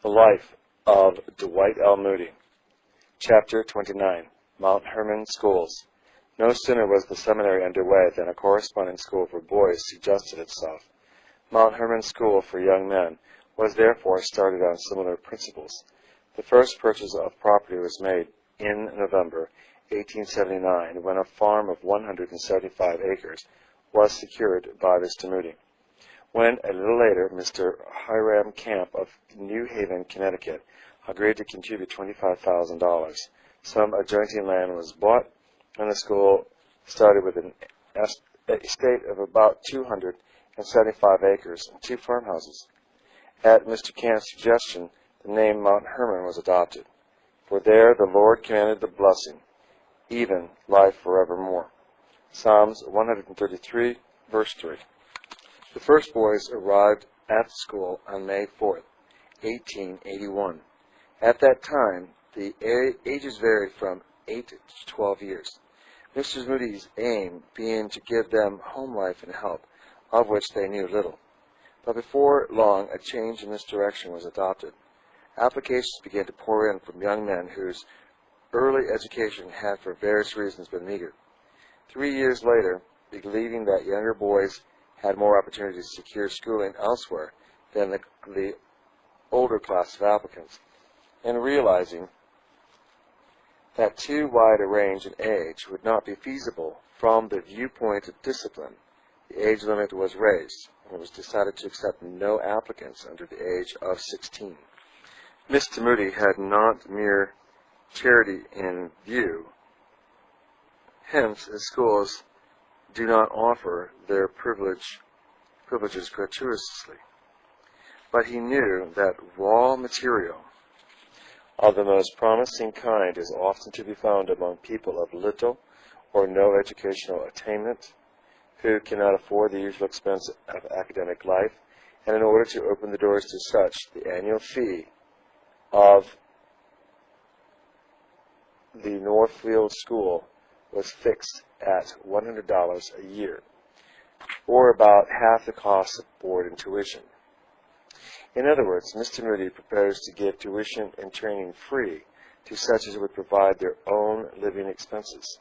The Life of Dwight L. Moody. Chapter 29. Mount Hermon Schools. No sooner was the seminary underway than a corresponding school for boys suggested itself. Mount Hermon School for Young Men was therefore started on similar principles. The first purchase of property was made in November 1879 when a farm of 175 acres was secured by Mr. Moody. When, a little later, Mr. Hiram Camp of New Haven, Connecticut, agreed to contribute $25,000, some adjoining land was bought, and the school started with an estate of about 275 acres and 2 farmhouses. At Mr. Camp's suggestion, the name Mount Hermon was adopted, for there the Lord commanded the blessing, even life forevermore. Psalms 133, verse 3. The first boys arrived at the school on May 4th, 1881. At that time, the ages varied from 8 to 12 years. Mr. Moody's aim being to give them home life and help, of which they knew little. But before long, a change in this direction was adopted. Applications began to pour in from young men whose early education had for various reasons been meager. 3 years later, believing that younger boys had more opportunities to secure schooling elsewhere than the older class of applicants, and realizing that too wide a range in age would not be feasible from the viewpoint of discipline, the age limit was raised, and it was decided to accept no applicants under the age of 16. Mr. Moody had not mere charity in view. Hence, his schools do not offer their privileges gratuitously. But he knew that raw material of the most promising kind is often to be found among people of little or no educational attainment, who cannot afford the usual expense of academic life, and in order to open the doors to such, the annual fee of the Northfield School was fixed at $100 a year, or about half the cost of board and tuition. In other words, Mr. Moody proposed to give tuition and training free to such as would provide their own living expenses.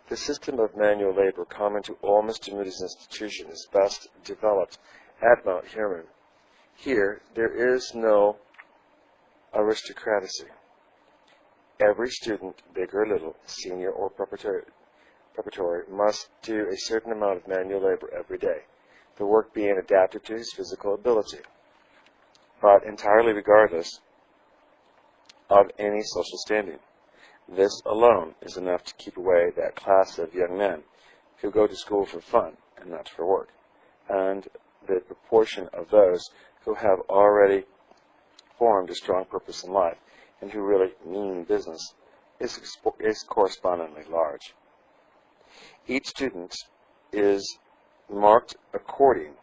The system of manual labor common to all Mr. Moody's institutions is best developed at Mount Hermon. Here, there is no aristocracy. Every student, big or little, senior or preparatory, must do a certain amount of manual labor every day, the work being adapted to his physical ability, but entirely regardless of any social standing. This alone is enough to keep away that class of young men who go to school for fun and not for work, and the proportion of those who have already formed a strong purpose in life and who really mean business is correspondingly large. Each student is marked according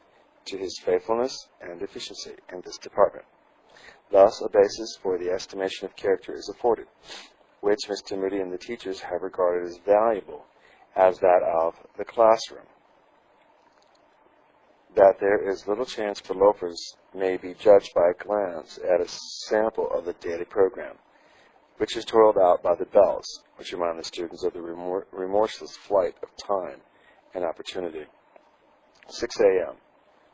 to his faithfulness and efficiency in this department. Thus, a basis for the estimation of character is afforded, which Mr. Moody and the teachers have regarded as valuable as that of the classroom. That there is little chance for loafers may be judged by a glance at a sample of the daily program, which is toiled out by the bells, which remind the students of the remorseless flight of time and opportunity. 6 a.m.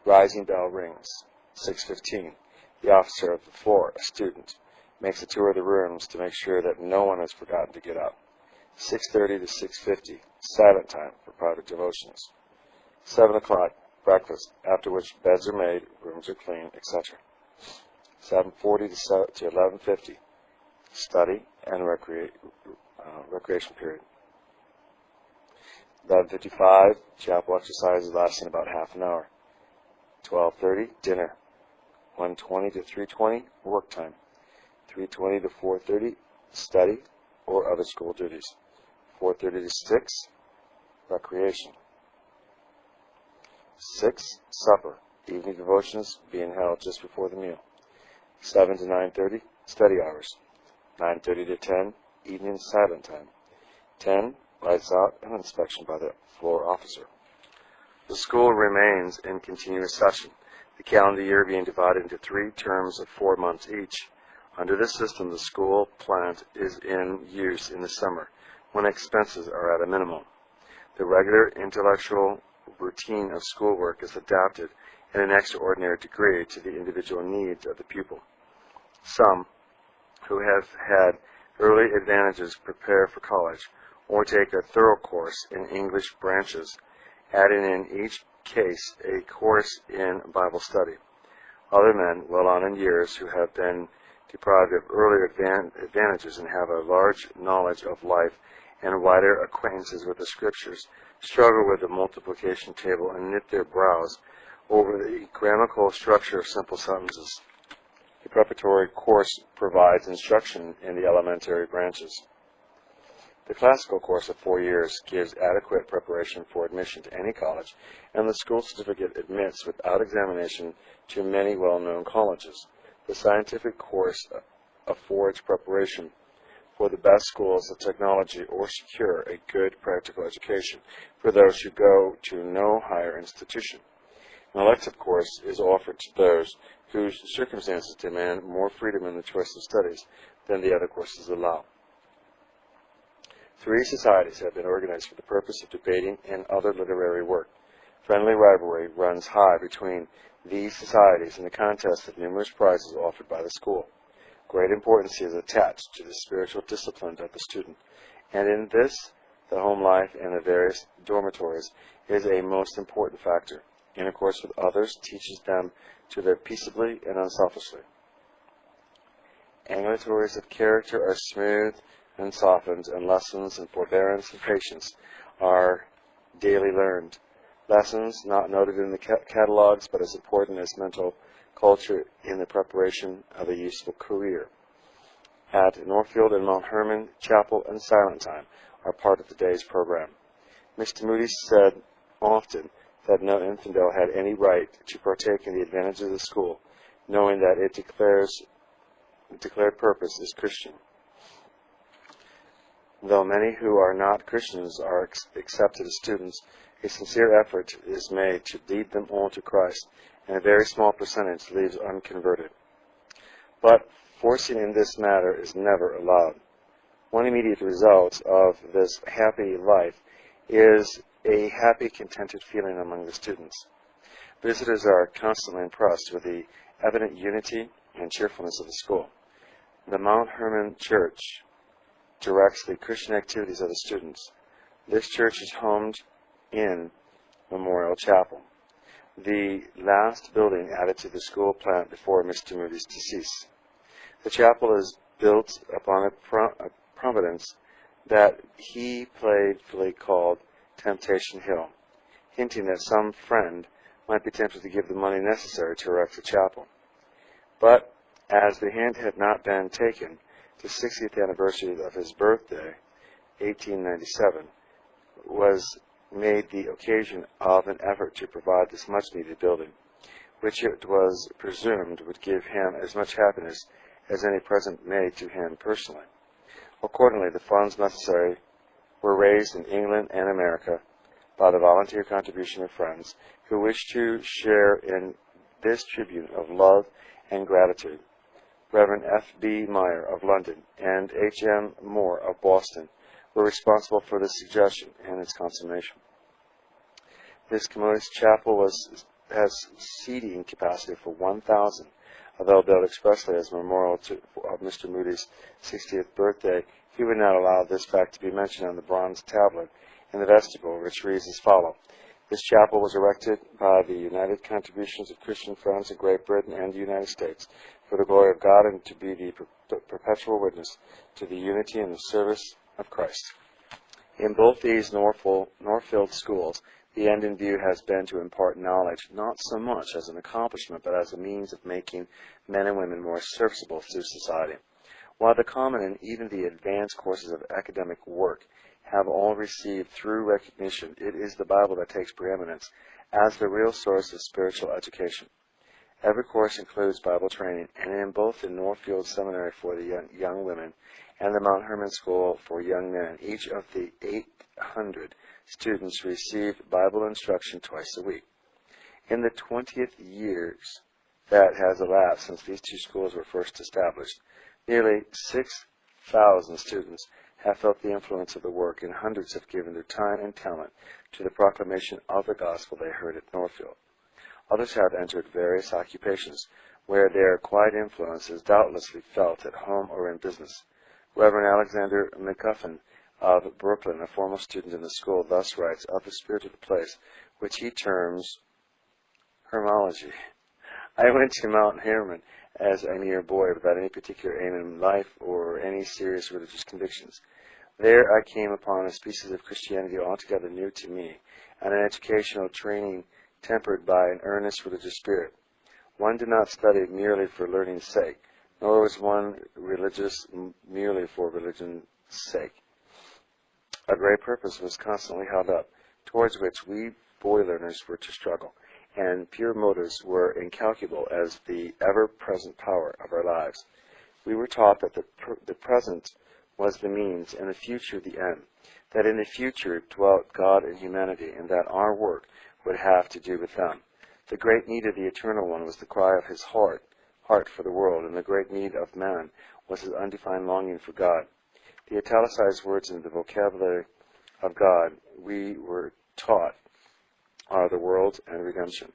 Rising bell rings. 6:15. The officer of the floor, a student, makes a tour of the rooms to make sure that no one has forgotten to get up. 6:30 to 6:50. Silent time for private devotions. 7 o'clock. Breakfast, after which beds are made, rooms are cleaned, etc. 7:40 to 11:50. Study and recreation period. 11:55, chapel exercises lasting about half an hour. 12:30, dinner. 1:20 to 3:20, work time. 3:20 to 4:30, study or other school duties. 4:30 to 6, recreation. 6, supper, evening devotions being held just before the meal. 7 to 9:30, study hours. 9:30 to 10, evening silent time. 10, lights out and inspection by the floor officer. The school remains in continuous session. the calendar year being divided into 3 terms of 4 months each. Under this system, the school plant is in use in the summer, when expenses are at a minimum. The regular intellectual routine of schoolwork is adapted in an extraordinary degree to the individual needs of the pupil. Some, who have had early advantages, prepare for college, or take a thorough course in English branches, adding in each case a course in Bible study. Other men, well on in years, who have been deprived of earlier advantages and have a large knowledge of life and wider acquaintances with the Scriptures, struggle with the multiplication table and knit their brows over the grammatical structure of simple sentences. The preparatory course provides instruction in the elementary branches. The classical course of 4 years gives adequate preparation for admission to any college, and the school certificate admits without examination to many well-known colleges. The scientific course affords preparation for the best schools of technology or secure a good practical education for those who go to no higher institution. An elective course is offered to those whose circumstances demand more freedom in the choice of studies than the other courses allow. 3 societies have been organized for the purpose of debating and other literary work. Friendly rivalry runs high between these societies in the contest of numerous prizes offered by the school. Great importance is attached to the spiritual discipline of the student, and in this, the home life and the various dormitories is a most important factor. Intercourse with others teaches them to live peaceably and unselfishly. Ambulatories of character are smooth and softened, and lessons in forbearance and patience are daily learned. Lessons not noted in the catalogs, but as important as mental culture in the preparation of a useful career. At Northfield and Mount Hermon, chapel and silent time are part of the day's program. Mr. Moody said often that no infidel had any right to partake in the advantages of the school, knowing that its declared purpose is Christian. Though many who are not Christians are accepted as students, a sincere effort is made to lead them all to Christ, and a very small percentage leaves unconverted. But forcing in this matter is never allowed. One immediate result of this happy life is a happy, contented feeling among the students. Visitors are constantly impressed with the evident unity and cheerfulness of the school. The Mount Hermon Church directs the Christian activities of the students. This church is homed in Memorial Chapel, the last building added to the school plant before Mr. Moody's decease. The chapel is built upon a providence that he playfully called Temptation Hill, hinting that some friend might be tempted to give the money necessary to erect the chapel. But as the hint had not been taken, the 60th anniversary of his birthday, 1897, was made the occasion of an effort to provide this much-needed building, which it was presumed would give him as much happiness as any present made to him personally. Accordingly, the funds necessary were raised in England and America by the volunteer contribution of friends who wished to share in this tribute of love and gratitude. Reverend F.B. Meyer of London and H.M. Moore of Boston were responsible for the suggestion and its consummation. This commodious chapel has seating capacity for 1,000, although built expressly as a memorial of Mr. Moody's 60th birthday. He would not allow this fact to be mentioned on the bronze tablet in the vestibule, which reads as follows. This chapel was erected by the united contributions of Christian friends in Great Britain and the United States for the glory of God and to be the perpetual witness to the unity and the service of Christ. In both these Northfield schools, the end in view has been to impart knowledge, not so much as an accomplishment, but as a means of making men and women more serviceable to society. While the common and even the advanced courses of academic work have all received through recognition, it is the Bible that takes preeminence as the real source of spiritual education. Every course includes Bible training, and in both the Northfield Seminary for the young women and the Mount Hermon School for young men, each of the 800 students receive Bible instruction twice a week. In the 20th years that has elapsed since these two schools were first established, nearly 6,000 students have felt the influence of the work, and hundreds have given their time and talent to the proclamation of the gospel they heard at Northfield. Others have entered various occupations where their quiet influence is doubtlessly felt at home or in business. Reverend Alexander McGuffin of Brooklyn, a former student in the school, thus writes of the spirit of the place, which he terms hermology. I went to Mount Hermon as a mere boy without any particular aim in life or any serious religious convictions. There I came upon a species of Christianity altogether new to me, and an educational training tempered by an earnest religious spirit. One did not study merely for learning's sake, nor was one religious merely for religion's sake. A great purpose was constantly held up, towards which we boy learners were to struggle, and pure motives were incalculable as the ever-present power of our lives. We were taught that the present was the means, and the future the end, that in the future dwelt God and humanity, and that our work would have to do with them. The great need of the Eternal One was the cry of his heart for the world, and the great need of man was his undefined longing for God. The italicized words in the vocabulary of God we were taught are the world and redemption.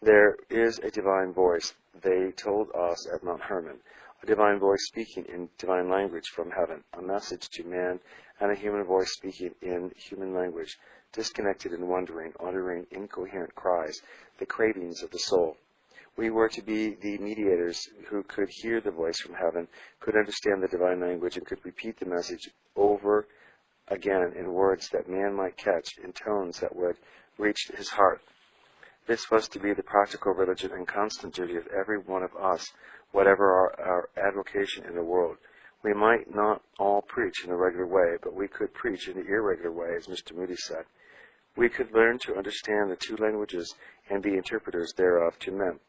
There is a divine voice, they told us at Mount Hermon, a divine voice speaking in divine language from heaven, a message to man, and a human voice speaking in human language, disconnected and wandering, uttering incoherent cries, the cravings of the soul. We were to be the mediators who could hear the voice from heaven, could understand the divine language, and could repeat the message over again in words that man might catch, in tones that would reach his heart. This was to be the practical religion and constant duty of every one of us, whatever our avocation in the world. We might not all preach in a regular way, but we could preach in the irregular way, as Mr. Moody said. We could learn to understand the two languages and be interpreters thereof to men.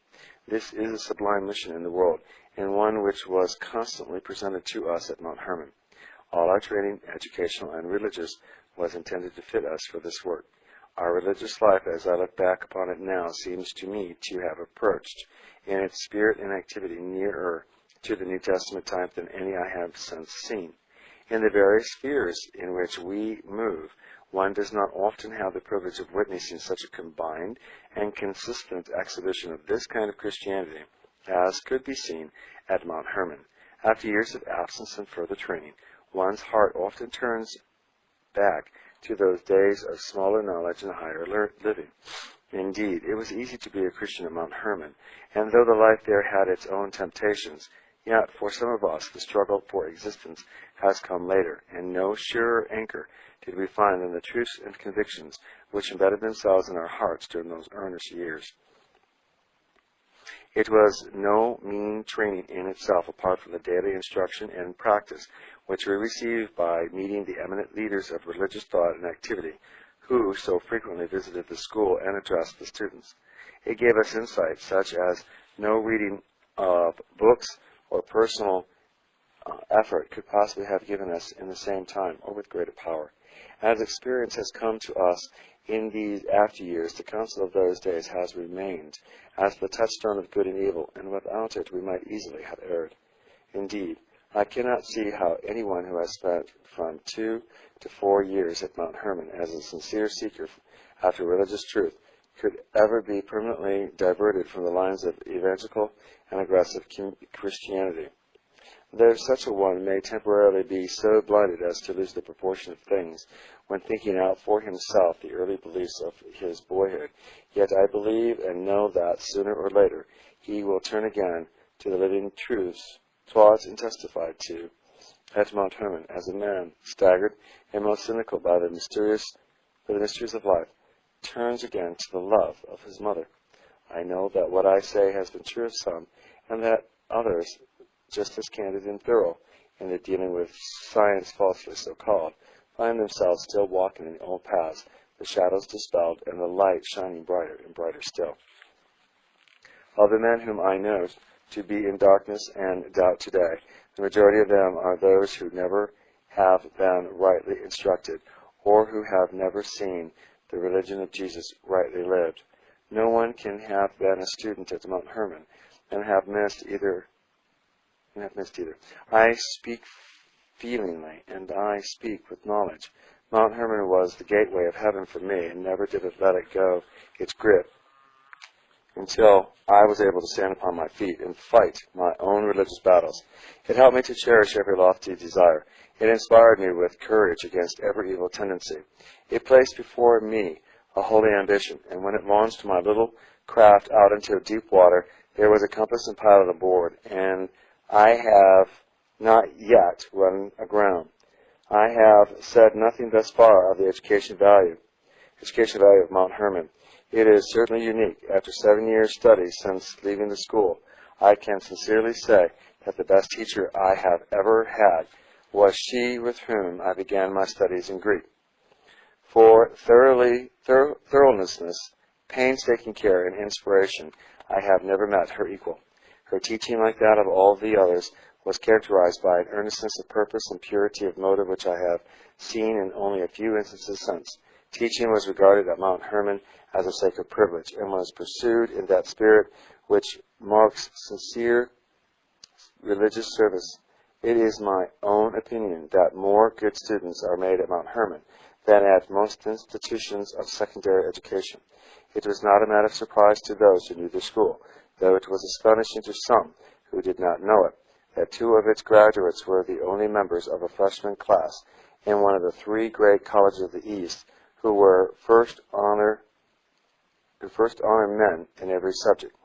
This is a sublime mission in the world, and one which was constantly presented to us at Mount Hermon. All our training, educational and religious, was intended to fit us for this work. Our religious life, as I look back upon it now, seems to me to have approached, in its spirit and activity, nearer to the New Testament type than any I have since seen. In the various spheres in which we move, one does not often have the privilege of witnessing such a combined and consistent exhibition of this kind of Christianity as could be seen at Mount Hermon. After years of absence and further training, one's heart often turns back to those days of smaller knowledge and higher living. Indeed, it was easy to be a Christian at Mount Hermon, and though the life there had its own temptations, yet for some of us the struggle for existence has come later, and no surer anchor did we find than the truths and convictions which embedded themselves in our hearts during those earnest years. It was no mean training in itself, apart from the daily instruction and practice which we received by meeting the eminent leaders of religious thought and activity, who so frequently visited the school and addressed the students. It gave us insight such as no reading of books or personal effort could possibly have given us in the same time or with greater power. As experience has come to us in these after years, the counsel of those days has remained as the touchstone of good and evil, and without it we might easily have erred. Indeed, I cannot see how anyone who has spent from 2 to 4 years at Mount Hermon as a sincere seeker after religious truth could ever be permanently diverted from the lines of evangelical and aggressive Christianity. Though such a one may temporarily be so blinded as to lose the proportion of things when thinking out for himself the early beliefs of his boyhood, yet I believe and know that sooner or later he will turn again to the living truths taught and testified to at Mount Hermon, as a man, staggered and most cynical by the mysteries of life, turns again to the love of his mother. I know that what I say has been true of some, and that others, just as candid and thorough in their dealing with science falsely so called, find themselves still walking in the old paths, the shadows dispelled, and the light shining brighter and brighter still. Of the men whom I know to be in darkness and doubt today, the majority of them are those who never have been rightly instructed, or who have never seen the religion of Jesus rightly lived. No one can have been a student at Mount Hermon and have missed either. I speak feelingly, and I speak with knowledge. Mount Hermon was the gateway of heaven for me, and never did it let it go its grip until I was able to stand upon my feet and fight my own religious battles. It helped me to cherish every lofty desire. It inspired me with courage against every evil tendency. It placed before me a holy ambition, and when it launched my little craft out into deep water, there was a compass and pilot aboard, and I have not yet run aground. I have said nothing thus far of the education value of Mount Hermon. It is certainly unique. After 7 years' study since leaving the school, I can sincerely say that the best teacher I have ever had was she with whom I began my studies in Greek. For thoroughness, painstaking care, and inspiration, I have never met her equal. Her teaching, like that of all the others, was characterized by an earnestness of purpose and purity of motive which I have seen in only a few instances since. Teaching was regarded at Mount Hermon as a sacred privilege, and was pursued in that spirit which marks sincere religious service. It is my own opinion that more good students are made at Mount Hermon than at most institutions of secondary education. It was not a matter of surprise to those who knew the school, though it was astonishing to some who did not know it, that 2 of its graduates were the only members of a freshman class in one of the 3 great colleges of the East, who were first honor men in every subject.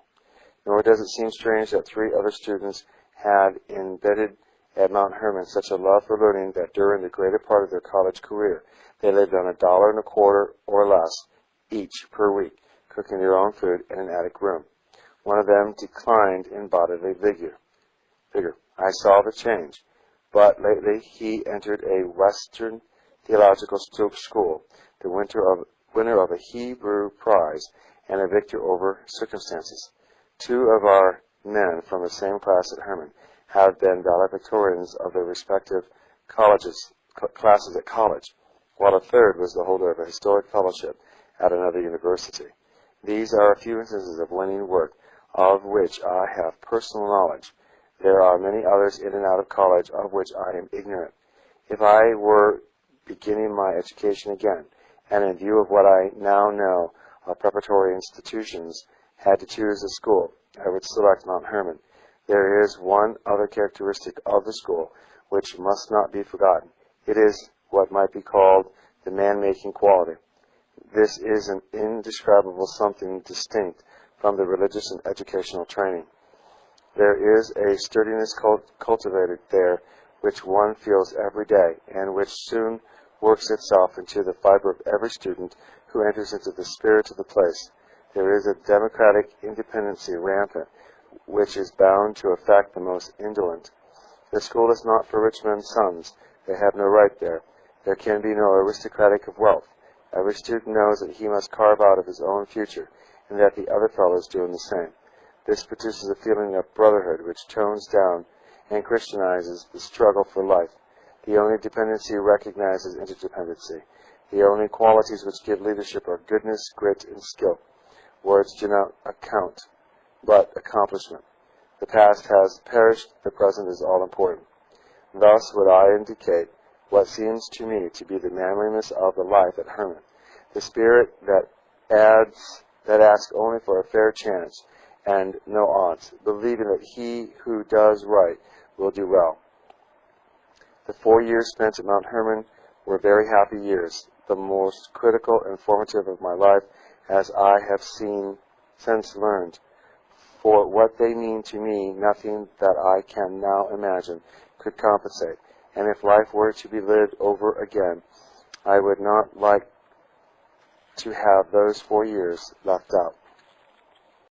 Nor does it seem strange that 3 other students had embedded at Mount Hermon such a love for learning that during the greater part of their college career they lived on $1.25 or less each per week, cooking their own food in an attic room. One of them declined in bodily vigor. I saw the change, but lately he entered a Western theological school, the winner of a Hebrew prize, and a victor over circumstances. 2 of our men from the same class at Hermon have been valedictorians of their respective classes at college, while a 3rd was the holder of a historic fellowship at another university. These are a few instances of winning work of which I have personal knowledge. There are many others in and out of college of which I am ignorant. If I were beginning my education again, and in view of what I now know of preparatory institutions, had to choose a school, I would select Mount Hermon. There is one other characteristic of the school which must not be forgotten. It is what might be called the man-making quality. This is an indescribable something distinct from the religious and educational training. There is a sturdiness cultivated there which one feels every day, and which soon works itself into the fiber of every student who enters into the spirit of the place. There is a democratic independency rampant, which is bound to affect the most indolent. The school is not for rich men's sons. They have no right there. There can be no aristocratic of wealth. Every student knows that he must carve out of his own future, and that the other fellow is doing the same. This produces a feeling of brotherhood which tones down and Christianizes the struggle for life. The only dependency recognizes interdependency. The only qualities which give leadership are goodness, grit, and skill. Words do not account, but accomplishment. The past has perished, the present is all important. Thus would I indicate what seems to me to be the manliness of the life at Hermon, the spirit that asks only for a fair chance and no odds, believing that he who does right will do well. The 4 years spent at Mount Hermon were very happy years, the most critical and formative of my life, as I have since learned. For what they mean to me, nothing that I can now imagine could compensate. And if life were to be lived over again, I would not like to have those 4 years left out.